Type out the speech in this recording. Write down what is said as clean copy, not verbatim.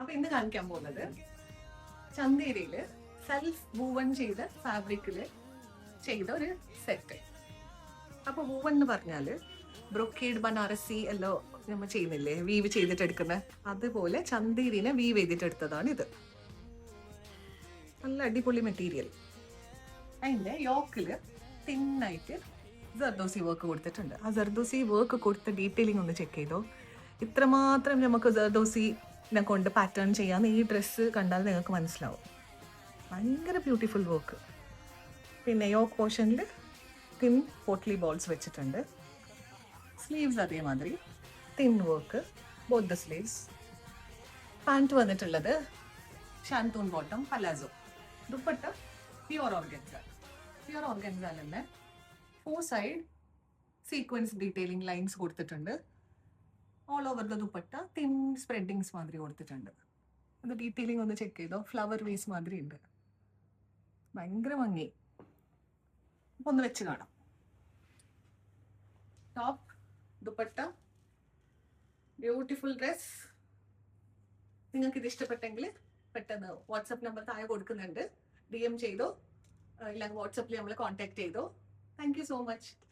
അപ്പൊ ഇന്ന് കാണിക്കാൻ പോകുന്നത് ചന്തേരിയില് സെൽഫ് വൂവൺ ചെയ്ത ഫാബ്രിക്കില് ചെയ്ത ഒരു സെറ്റ്. അപ്പൊ വൂവൺ എന്ന് പറഞ്ഞാല് ബ്രൊക്കേഡ് ബനാറസി എല്ലോ നമ്മൾ ചെയ്യുന്നില്ലേ, വീവ് ചെയ്തിട്ട് എടുക്കുന്ന അതുപോലെ ചന്തേരിനെ വീവ് ചെയ്തിട്ട് എടുത്തതാണ് ഇത്. നല്ല അടിപൊളി മെറ്റീരിയൽ. അതിന്റെ യോക്കില് തിന്നായിട്ട് ജർദോസി വർക്ക് കൊടുത്തിട്ടുണ്ട്. ആ ജർദോസി വർക്ക് കൊടുത്ത ഡീറ്റെയിലിംഗ് ഒന്ന് ചെക്ക് ചെയ്തോ. ഇത്രമാത്രം നമുക്ക് ജർദോസിനെ കൊണ്ട് പാറ്റേൺ ചെയ്യാന്ന് ഈ ഡ്രസ്സ് കണ്ടാൽ നിങ്ങൾക്ക് മനസ്സിലാവും. ഭയങ്കര ബ്യൂട്ടിഫുൾ വർക്ക്. പിന്നെ യോക്ക് പോർഷനിൽ തിൻ പോട്ട്ലി ബോൾസ് വെച്ചിട്ടുണ്ട്. സ്ലീവ്സ് അതേമാതിരി thin work, both the sleeves. Pant വന്നിട്ടുള്ളത് shantoon bottom palazzo. Dupatta pure organza. Pure ഓർഗൻസയിൽ തന്നെ 4 സൈഡ് സീക്വൻസ് ഡീറ്റെയിലിംഗ് ലൈൻസ് കൊടുത്തിട്ടുണ്ട്. All over the dupatta thin spreadings മാതിരി കൊടുത്തിട്ടുണ്ട്. അത് ഡീറ്റെയിലിംഗ് ഒന്ന് ചെക്ക് ചെയ്തോ. ഫ്ലവർ വീസ് മാതിരി ഉണ്ട്. ഭയങ്കര ഭംഗി. അപ്പൊ ഒന്ന് വെച്ച് കാണാം. Top, dupatta, beautiful dress. നിങ്ങൾക്ക് ഇത് ഇഷ്ടപ്പെട്ടെങ്കിൽ പെട്ടെന്ന് വാട്സപ്പ് നമ്പർ താഴെ കൊടുക്കുന്നുണ്ട്, DM ചെയ്തോ, ഇല്ലെങ്കിൽ വാട്സപ്പിൽ നമ്മൾ കോൺടാക്ട് ചെയ്തോ. Thank you so much.